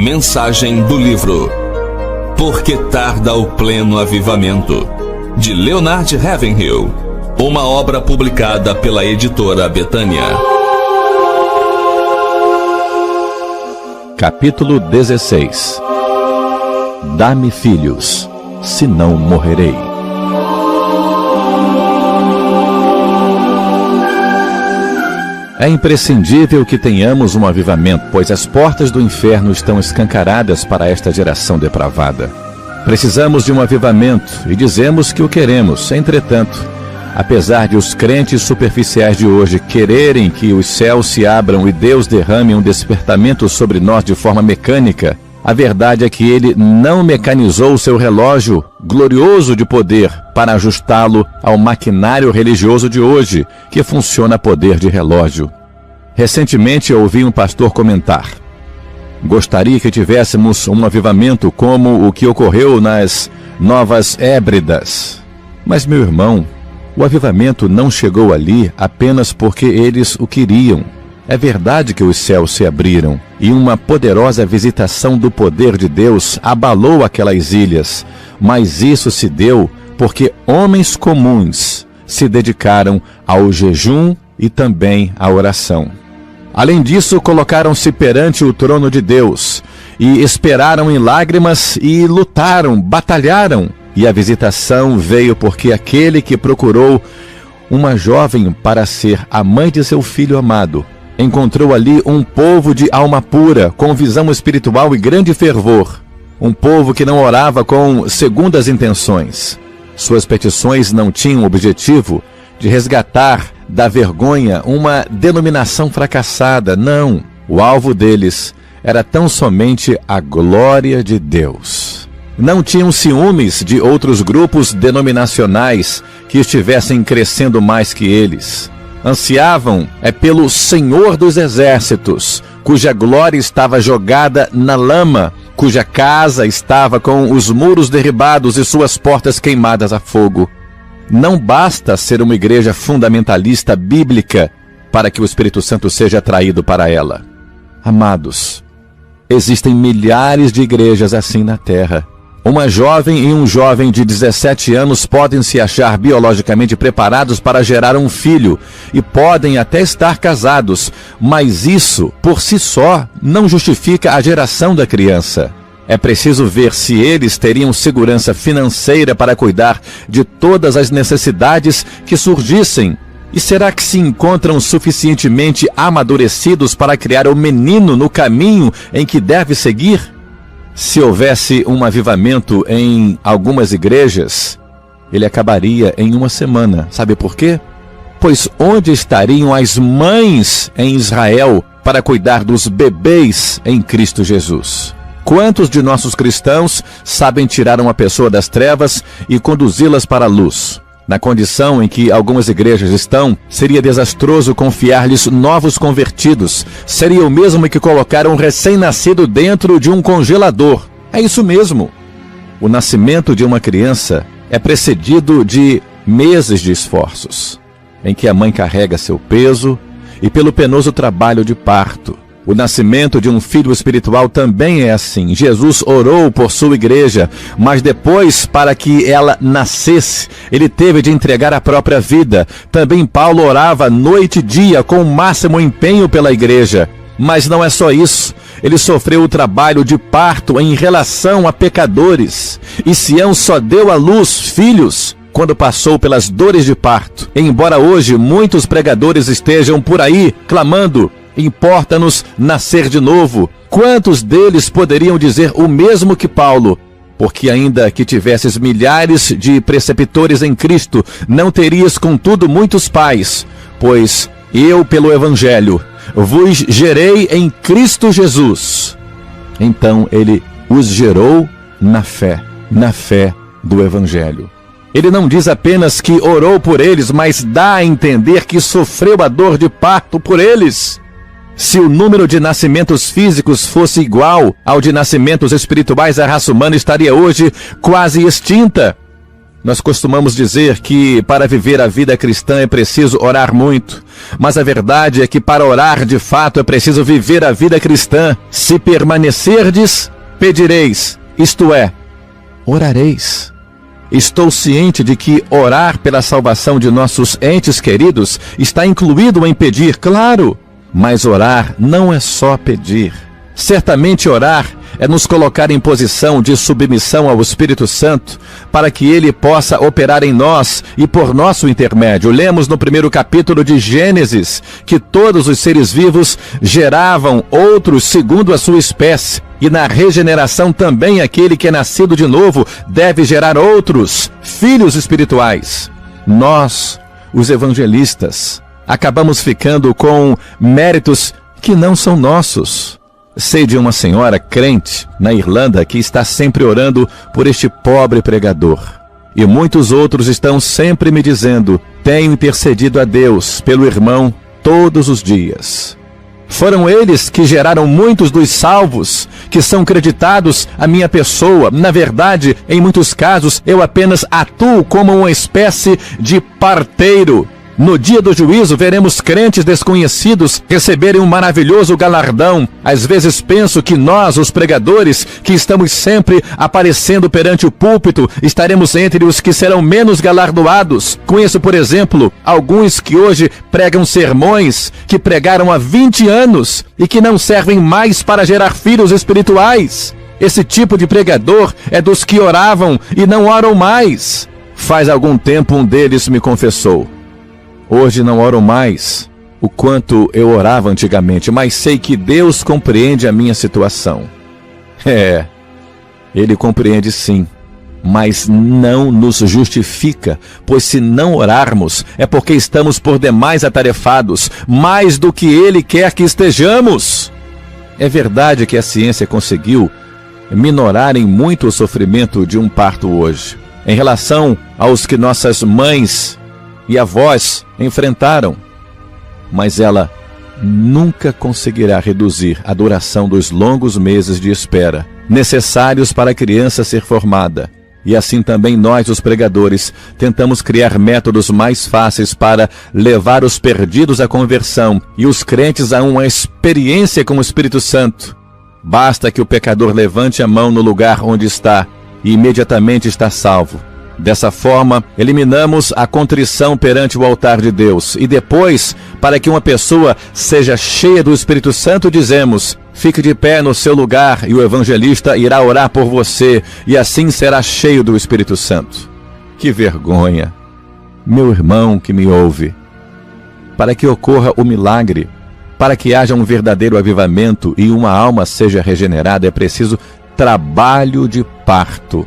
Mensagem do livro Por que tarda o pleno avivamento, de Leonard Ravenhill, uma obra publicada pela editora Betânia. Capítulo 16. Dá-me filhos, senão morrerei. É imprescindível que tenhamos um avivamento, pois as portas do inferno estão escancaradas para esta geração depravada. Precisamos de um avivamento e dizemos que o queremos. Entretanto, apesar de os crentes superficiais de hoje quererem que os céus se abram e Deus derrame um despertamento sobre nós de forma mecânica, a verdade é que ele não mecanizou o seu relógio glorioso de poder para ajustá-lo ao maquinário religioso de hoje, que funciona a poder de relógio. Recentemente eu ouvi um pastor comentar: gostaria que tivéssemos um avivamento como o que ocorreu nas Novas Hébridas. Mas, meu irmão, o avivamento não chegou ali apenas porque eles o queriam. É verdade que os céus se abriram e uma poderosa visitação do poder de Deus abalou aquelas ilhas, mas isso se deu porque homens comuns se dedicaram ao jejum e também à oração. Além disso, colocaram-se perante o trono de Deus e esperaram em lágrimas e lutaram, batalharam. E a visitação veio porque aquele que procurou uma jovem para ser a mãe de seu filho amado encontrou ali um povo de alma pura, com visão espiritual e grande fervor. Um povo que não orava com segundas intenções. Suas petições não tinham o objetivo de resgatar da vergonha uma denominação fracassada. Não, o alvo deles era tão somente a glória de Deus. Não tinham ciúmes de outros grupos denominacionais que estivessem crescendo mais que eles. Ansiavam pelo Senhor dos Exércitos, cuja glória estava jogada na lama, cuja casa estava com os muros derribados e suas portas queimadas a fogo. Não basta ser uma igreja fundamentalista bíblica para que o Espírito Santo seja atraído para ela. Amados, existem milhares de igrejas assim na terra. Uma jovem e um jovem de 17 anos podem se achar biologicamente preparados para gerar um filho e podem até estar casados, mas isso, por si só, não justifica a geração da criança. É preciso ver se eles teriam segurança financeira para cuidar de todas as necessidades que surgissem. E será que se encontram suficientemente amadurecidos para criar o menino no caminho em que deve seguir? Se houvesse um avivamento em algumas igrejas, ele acabaria em uma semana. Sabe por quê? Pois onde estariam as mães em Israel para cuidar dos bebês em Cristo Jesus? Quantos de nossos cristãos sabem tirar uma pessoa das trevas e conduzi-las para a luz? Na condição em que algumas igrejas estão, seria desastroso confiar-lhes novos convertidos. Seria o mesmo que colocar um recém-nascido dentro de um congelador. É isso mesmo. O nascimento de uma criança é precedido de meses de esforços, em que a mãe carrega seu peso e pelo penoso trabalho de parto. O nascimento de um filho espiritual também é assim. Jesus orou por sua igreja, mas depois, para que ela nascesse, ele teve de entregar a própria vida. Também Paulo orava noite e dia com o máximo empenho pela igreja. Mas não é só isso. Ele sofreu o trabalho de parto em relação a pecadores. E Sião só deu à luz filhos quando passou pelas dores de parto. Embora hoje muitos pregadores estejam por aí clamando: importa-nos nascer de novo. Quantos deles poderiam dizer o mesmo que Paulo? Porque ainda que tivesses milhares de preceptores em Cristo, não terias contudo muitos pais. Pois eu, pelo Evangelho, vos gerei em Cristo Jesus. Então ele os gerou na fé do Evangelho. Ele não diz apenas que orou por eles, mas dá a entender que sofreu a dor de parto por eles. Se o número de nascimentos físicos fosse igual ao de nascimentos espirituais, a raça humana estaria hoje quase extinta. Nós costumamos dizer que para viver a vida cristã é preciso orar muito, mas a verdade é que para orar de fato é preciso viver a vida cristã. Se permanecerdes, pedireis, isto é, orareis. Estou ciente de que orar pela salvação de nossos entes queridos está incluído em pedir, claro, mas orar não é só pedir. Certamente orar é nos colocar em posição de submissão ao Espírito Santo, para que ele possa operar em nós e por nosso intermédio. Lemos no primeiro capítulo de Gênesis que todos os seres vivos geravam outros segundo a sua espécie, e na regeneração também aquele que é nascido de novo deve gerar outros, filhos espirituais. Nós, os evangelistas, acabamos ficando com méritos que não são nossos. Sei de uma senhora crente na Irlanda que está sempre orando por este pobre pregador. E muitos outros estão sempre me dizendo: tenho intercedido a Deus pelo irmão todos os dias. Foram eles que geraram muitos dos salvos que são creditados à minha pessoa. Na verdade, em muitos casos, eu apenas atuo como uma espécie de parteiro. No dia do juízo, veremos crentes desconhecidos receberem um maravilhoso galardão. Às vezes penso que nós, os pregadores, que estamos sempre aparecendo perante o púlpito, estaremos entre os que serão menos galardoados. Conheço, por exemplo, alguns que hoje pregam sermões que pregaram há 20 anos e que não servem mais para gerar filhos espirituais. Esse tipo de pregador é dos que oravam e não oram mais. Faz algum tempo um deles me confessou: hoje não oro mais o quanto eu orava antigamente, mas sei que Deus compreende a minha situação. Ele compreende sim, mas não nos justifica, pois se não orarmos é porque estamos por demais atarefados, mais do que Ele quer que estejamos. É verdade que a ciência conseguiu minorar em muito o sofrimento de um parto hoje, em relação aos que nossas mães e avós enfrentaram, mas ela nunca conseguirá reduzir a duração dos longos meses de espera necessários para a criança ser formada. E assim também nós, os pregadores, tentamos criar métodos mais fáceis para levar os perdidos à conversão e os crentes a uma experiência com o Espírito Santo. Basta que o pecador levante a mão no lugar onde está e imediatamente está salvo. Dessa forma, eliminamos a contrição perante o altar de Deus. E depois, para que uma pessoa seja cheia do Espírito Santo, dizemos: fique de pé no seu lugar e o evangelista irá orar por você, e assim será cheio do Espírito Santo. Que vergonha! Meu irmão que me ouve, para que ocorra o milagre, para que haja um verdadeiro avivamento e uma alma seja regenerada, é preciso trabalho de parto.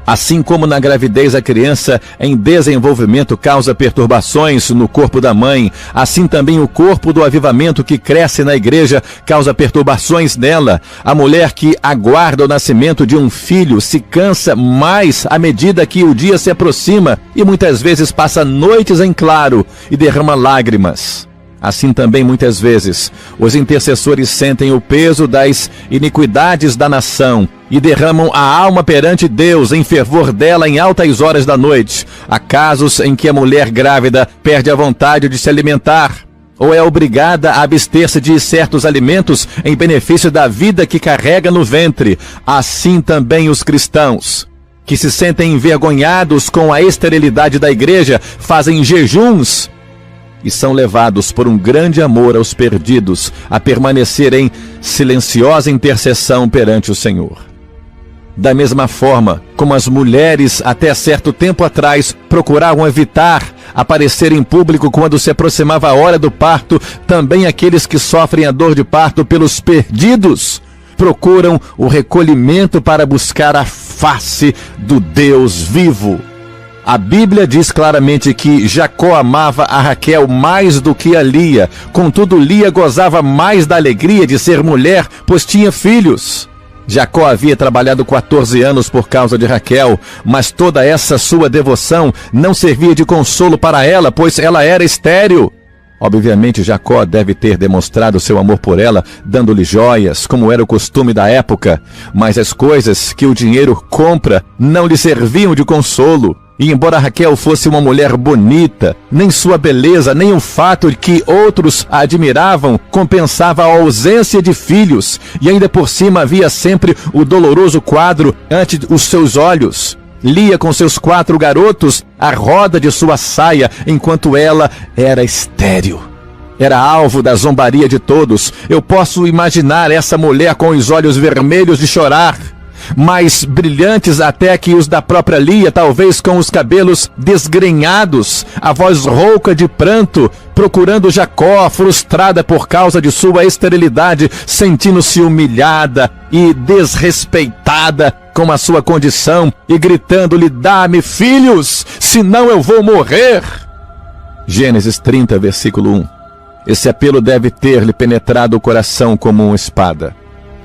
Assim como na gravidez a criança em desenvolvimento causa perturbações no corpo da mãe, assim também o corpo do avivamento que cresce na igreja causa perturbações nela. A mulher que aguarda o nascimento de um filho se cansa mais à medida que o dia se aproxima e muitas vezes passa noites em claro e derrama lágrimas. Assim também, muitas vezes, os intercessores sentem o peso das iniquidades da nação e derramam a alma perante Deus em fervor dela em altas horas da noite. Há casos em que a mulher grávida perde a vontade de se alimentar ou é obrigada a abster-se de certos alimentos em benefício da vida que carrega no ventre. Assim também os cristãos, que se sentem envergonhados com a esterilidade da igreja, fazem jejuns e são levados por um grande amor aos perdidos a permanecer em silenciosa intercessão perante o Senhor. Da mesma forma como as mulheres até certo tempo atrás procuravam evitar aparecer em público quando se aproximava a hora do parto, também aqueles que sofrem a dor de parto pelos perdidos procuram o recolhimento para buscar a face do Deus vivo. A Bíblia diz claramente que Jacó amava a Raquel mais do que a Lia. Contudo, Lia gozava mais da alegria de ser mulher, pois tinha filhos. Jacó havia trabalhado 14 anos por causa de Raquel, mas toda essa sua devoção não servia de consolo para ela, pois ela era estéril. Obviamente, Jacó deve ter demonstrado seu amor por ela, dando-lhe joias, como era o costume da época, mas as coisas que o dinheiro compra não lhe serviam de consolo. E embora Raquel fosse uma mulher bonita, nem sua beleza, nem o fato de que outros a admiravam compensava a ausência de filhos, e ainda por cima havia sempre o doloroso quadro ante os seus olhos. Lia com seus 4 garotos a roda de sua saia, enquanto ela era estéril. Era alvo da zombaria de todos. Eu posso imaginar essa mulher com os olhos vermelhos de chorar, mais brilhantes até que os da própria Lia, talvez com os cabelos desgrenhados, a voz rouca de pranto, procurando Jacó, frustrada por causa de sua esterilidade, sentindo-se humilhada e desrespeitada com a sua condição e gritando-lhe: dá-me filhos, senão eu vou morrer. Gênesis 30, versículo 1. Esse apelo deve ter-lhe penetrado o coração como uma espada.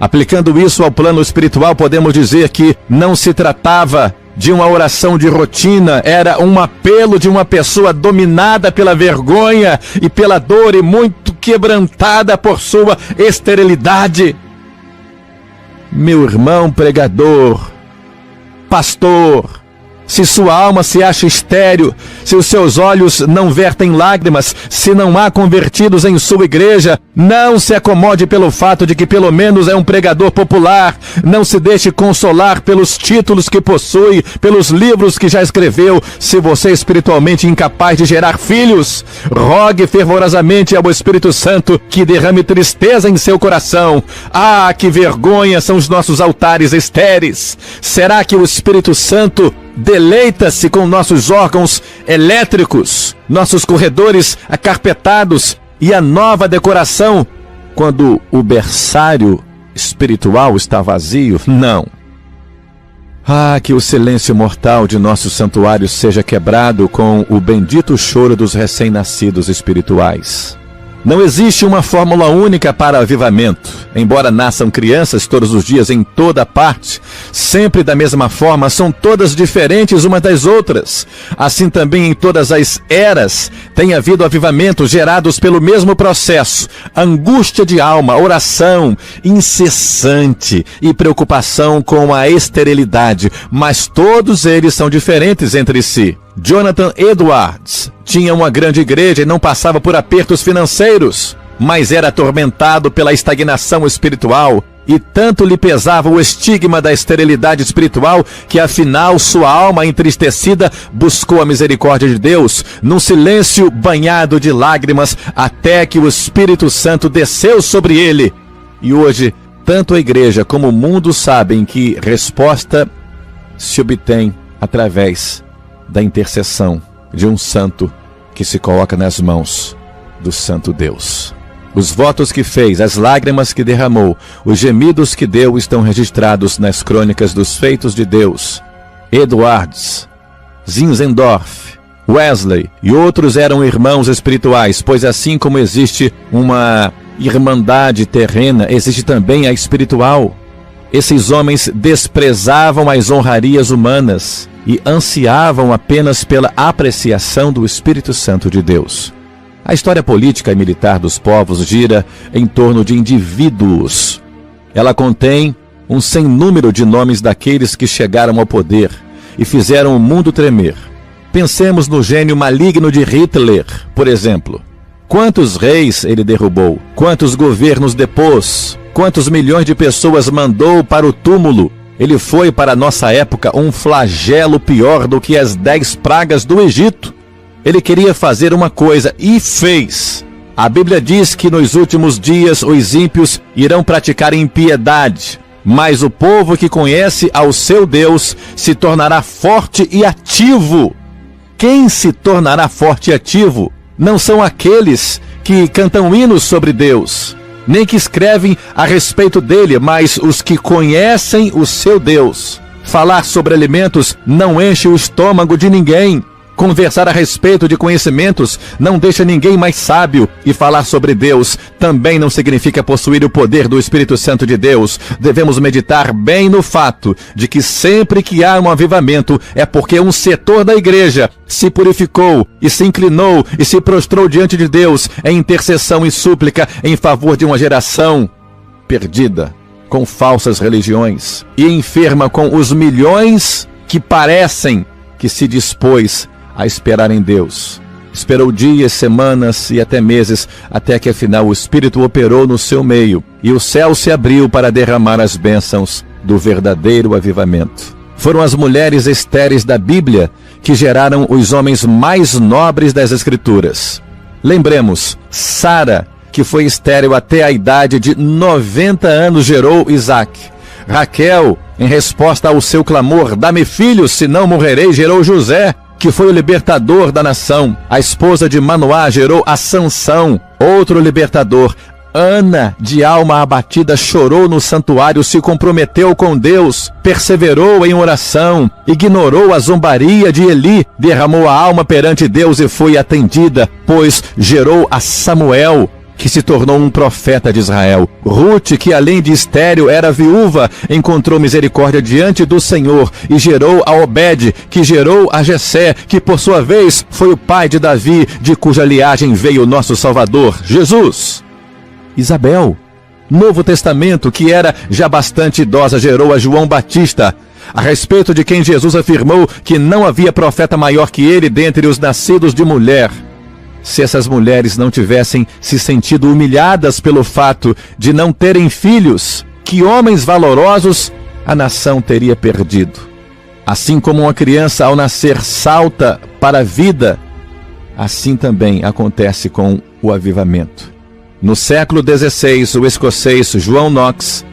Aplicando isso ao plano espiritual, podemos dizer que não se tratava de uma oração de rotina, era um apelo de uma pessoa dominada pela vergonha e pela dor e muito quebrantada por sua esterilidade. Meu irmão pregador, pastor, se sua alma se acha estéril, se os seus olhos não vertem lágrimas, se não há convertidos em sua igreja, não se acomode pelo fato de que pelo menos é um pregador popular. Não se deixe consolar pelos títulos que possui, pelos livros que já escreveu. Se você é espiritualmente incapaz de gerar filhos, rogue fervorosamente ao Espírito Santo que derrame tristeza em seu coração. Ah, que vergonha são os nossos altares estéreis! Será que o Espírito Santo deleita-se com nossos órgãos elétricos, nossos corredores acarpetados e a nova decoração, quando o berçário espiritual está vazio? Não. Ah, que o silêncio mortal de nosso santuário seja quebrado com o bendito choro dos recém-nascidos espirituais. Não existe uma fórmula única para avivamento. Embora nasçam crianças todos os dias em toda parte, sempre da mesma forma, são todas diferentes umas das outras. Assim também em todas as eras tem havido avivamentos gerados pelo mesmo processo: angústia de alma, oração incessante e preocupação com a esterilidade, mas todos eles são diferentes entre si. Jonathan Edwards tinha uma grande igreja e não passava por apertos financeiros, mas era atormentado pela estagnação espiritual, e tanto lhe pesava o estigma da esterilidade espiritual que afinal sua alma entristecida buscou a misericórdia de Deus num silêncio banhado de lágrimas, até que o Espírito Santo desceu sobre ele. E hoje, tanto a igreja como o mundo sabem que resposta se obtém através da intercessão de um santo que se coloca nas mãos do santo Deus. Os votos que fez, as lágrimas que derramou, os gemidos que deu estão registrados nas crônicas dos feitos de Deus. Edwards, Zinzendorf, Wesley e outros eram irmãos espirituais, pois assim como existe uma irmandade terrena, existe também a espiritual. Esses homens desprezavam as honrarias humanas e ansiavam apenas pela apreciação do Espírito Santo de Deus. A história política e militar dos povos gira em torno de indivíduos. Ela contém um sem número de nomes daqueles que chegaram ao poder e fizeram o mundo tremer. Pensemos no gênio maligno de Hitler, por exemplo. Quantos reis ele derrubou? Quantos governos depôs? Quantos milhões de pessoas mandou para o túmulo? Ele foi, para a nossa época, um flagelo pior do que as 10 pragas do Egito. Ele queria fazer uma coisa e fez. A Bíblia diz que nos últimos dias os ímpios irão praticar impiedade, mas o povo que conhece ao seu Deus se tornará forte e ativo. Quem se tornará forte e ativo não são aqueles que cantam hinos sobre Deus, nem que escrevem a respeito dele, mas os que conhecem o seu Deus. Falar sobre alimentos não enche o estômago de ninguém. Conversar a respeito de conhecimentos não deixa ninguém mais sábio, e falar sobre Deus também não significa possuir o poder do Espírito Santo de Deus. Devemos meditar bem no fato de que sempre que há um avivamento é porque um setor da igreja se purificou e se inclinou e se prostrou diante de Deus em intercessão e súplica em favor de uma geração perdida com falsas religiões e enferma com os milhões que parecem que se dispôs a esperar em Deus. Esperou dias, semanas e até meses, até que afinal o Espírito operou no seu meio e o céu se abriu para derramar as bênçãos do verdadeiro avivamento. Foram as mulheres estéreis da Bíblia que geraram os homens mais nobres das Escrituras. Lembremos, Sara, que foi estéril até a idade de 90 anos, gerou Isaac. Raquel, em resposta ao seu clamor, dá-me filhos, senão morrerei, gerou José, que foi o libertador da nação. A esposa de Manoá gerou a Sansão, outro libertador. Ana, de alma abatida, chorou no santuário, se comprometeu com Deus, perseverou em oração, ignorou a zombaria de Eli, derramou a alma perante Deus e foi atendida, pois gerou a Samuel, que se tornou um profeta de Israel. Rute, que além de estéril era viúva, encontrou misericórdia diante do Senhor e gerou a Obed, que gerou a Jessé, que por sua vez foi o pai de Davi, de cuja linhagem veio o nosso Salvador, Jesus. Isabel, Novo Testamento, que era já bastante idosa, gerou a João Batista, a respeito de quem Jesus afirmou que não havia profeta maior que ele dentre os nascidos de mulher. Se essas mulheres não tivessem se sentido humilhadas pelo fato de não terem filhos, que homens valorosos a nação teria perdido. Assim como uma criança ao nascer salta para a vida, assim também acontece com o avivamento. No século XVI, o escocês João Knox,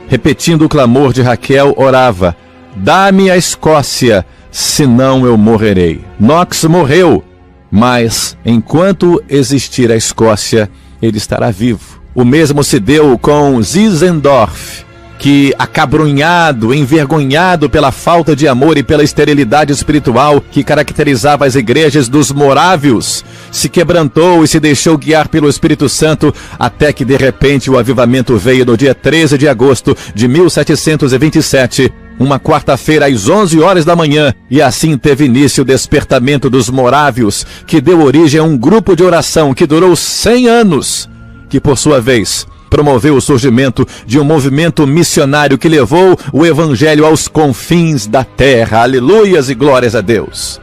repetindo o clamor de Raquel, orava: dá-me a Escócia, senão eu morrerei. Knox morreu, mas enquanto existir a Escócia, ele estará vivo. O mesmo se deu com Zinzendorf, que, acabrunhado, envergonhado pela falta de amor e pela esterilidade espiritual que caracterizava as igrejas dos morávios, se quebrantou e se deixou guiar pelo Espírito Santo, até que de repente o avivamento veio no dia 13 de agosto de 1727, uma quarta-feira às 11 horas da manhã, e assim teve início o despertamento dos morávios, que deu origem a um grupo de oração que durou 100 anos, que por sua vez promoveu o surgimento de um movimento missionário que levou o evangelho aos confins da terra. Aleluias e glórias a Deus.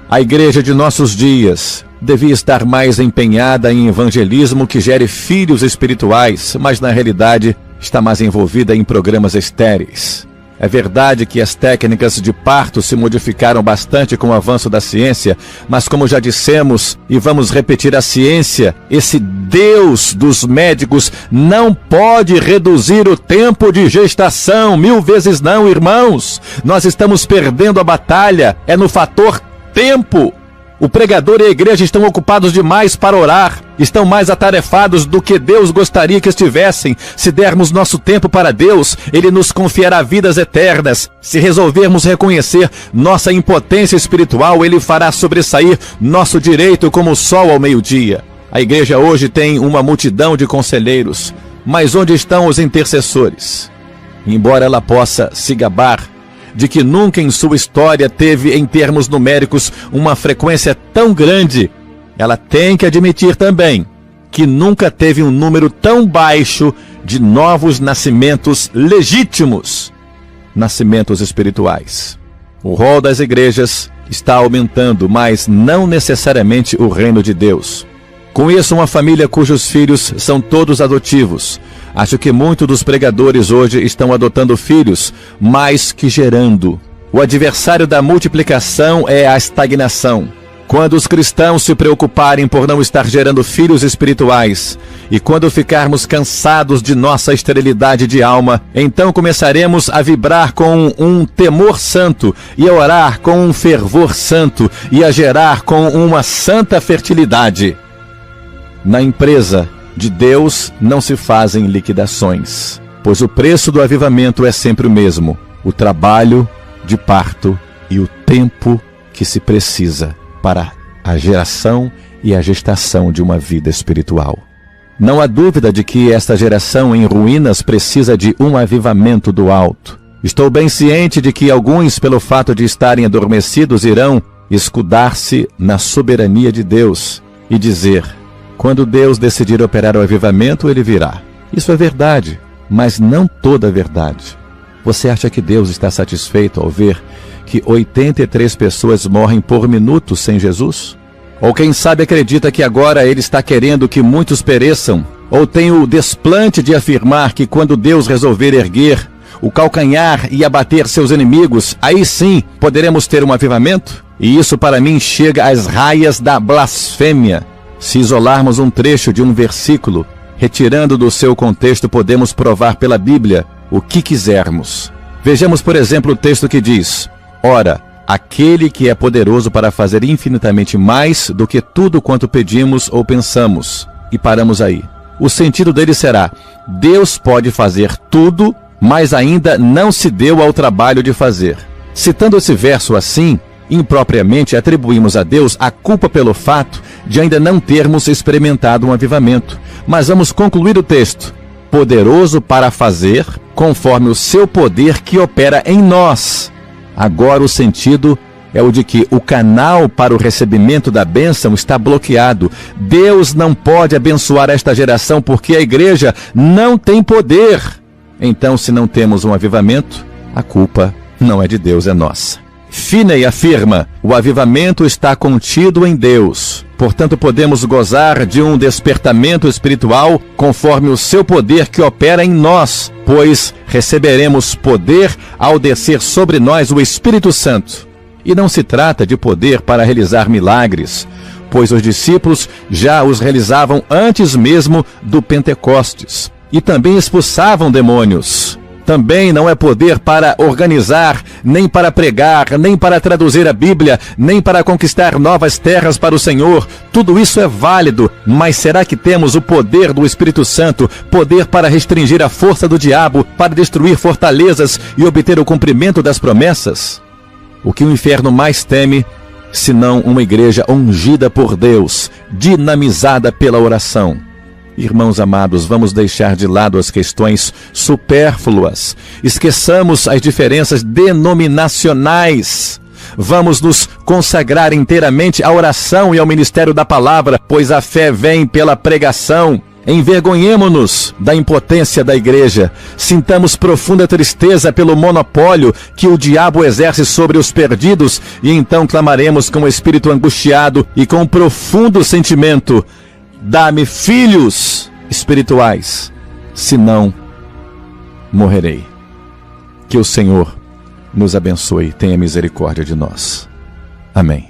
A igreja de nossos dias devia estar mais empenhada em evangelismo que gere filhos espirituais, mas na realidade está mais envolvida em programas estéreis. É verdade que as técnicas de parto se modificaram bastante com o avanço da ciência, mas como já dissemos, e vamos repetir, a ciência, esse Deus dos médicos, não pode reduzir o tempo de gestação. 1000 vezes não, irmãos. Nós estamos perdendo a batalha, é no fator tempo. O pregador e a igreja estão ocupados demais para orar, estão mais atarefados do que Deus gostaria que estivessem. Se dermos nosso tempo para Deus, Ele nos confiará vidas eternas. Se resolvermos reconhecer nossa impotência espiritual, Ele fará sobressair nosso direito como o sol ao meio-dia. A igreja hoje tem uma multidão de conselheiros, mas onde estão os intercessores? Embora ela possa se gabar de que nunca em sua história teve, em termos numéricos, uma frequência tão grande, ela tem que admitir também que nunca teve um número tão baixo de novos nascimentos legítimos, nascimentos espirituais. O rol das igrejas está aumentando, mas não necessariamente o reino de Deus. Conheço uma família cujos filhos são todos adotivos. Acho que muitos dos pregadores hoje estão adotando filhos mais que gerando. O adversário da multiplicação é a estagnação. Quando os cristãos se preocuparem por não estar gerando filhos espirituais, e quando ficarmos cansados de nossa esterilidade de alma, então começaremos a vibrar com um temor santo, e a orar com um fervor santo, e a gerar com uma santa fertilidade. Na empresa de Deus não se fazem liquidações, pois o preço do avivamento é sempre o mesmo: o trabalho de parto e o tempo que se precisa para a geração e a gestação de uma vida espiritual. Não há dúvida de que esta geração em ruínas precisa de um avivamento do alto. Estou bem ciente de que alguns, pelo fato de estarem adormecidos, irão escudar-se na soberania de Deus e dizer: quando Deus decidir operar o avivamento, Ele virá. Isso é verdade, mas não toda a verdade. Você acha que Deus está satisfeito ao ver que 83 pessoas morrem por minuto sem Jesus? Ou quem sabe acredita que agora ele está querendo que muitos pereçam? Ou tem o desplante de afirmar que quando Deus resolver erguer o calcanhar e abater seus inimigos, aí sim poderemos ter um avivamento? E isso para mim chega às raias da blasfêmia. Se isolarmos um trecho de um versículo, retirando do seu contexto, podemos provar pela Bíblia o que quisermos. Vejamos, por exemplo, o texto que diz: ora, aquele que é poderoso para fazer infinitamente mais do que tudo quanto pedimos ou pensamos. E paramos aí. O sentido dele será: Deus pode fazer tudo, mas ainda não se deu ao trabalho de fazer. Citando esse verso assim, impropriamente atribuímos a Deus a culpa pelo fato de ainda não termos experimentado um avivamento. Mas vamos concluir o texto: poderoso para fazer, conforme o seu poder que opera em nós. Agora o sentido é o de que o canal para o recebimento da bênção está bloqueado. Deus não pode abençoar esta geração porque a igreja não tem poder. Então, se não temos um avivamento, a culpa não é de Deus, é nossa. Finney afirma: o avivamento está contido em Deus. Portanto, podemos gozar de um despertamento espiritual conforme o seu poder que opera em nós, pois receberemos poder ao descer sobre nós o Espírito Santo. E não se trata de poder para realizar milagres, pois os discípulos já os realizavam antes mesmo do Pentecostes. E também expulsavam demônios. Também não é poder para organizar, nem para pregar, nem para traduzir a Bíblia, nem para conquistar novas terras para o Senhor. Tudo isso é válido, mas será que temos o poder do Espírito Santo, poder para restringir a força do diabo, para destruir fortalezas e obter o cumprimento das promessas? O que o inferno mais teme, senão uma igreja ungida por Deus, dinamizada pela oração? Irmãos amados, vamos deixar de lado as questões supérfluas. Esqueçamos as diferenças denominacionais. Vamos nos consagrar inteiramente à oração e ao ministério da palavra, pois a fé vem pela pregação. Envergonhemo-nos da impotência da igreja. Sintamos profunda tristeza pelo monopólio que o diabo exerce sobre os perdidos, e então clamaremos com o espírito angustiado e com profundo sentimento: dá-me filhos espirituais, senão morrerei. Que o Senhor nos abençoe e tenha misericórdia de nós. Amém.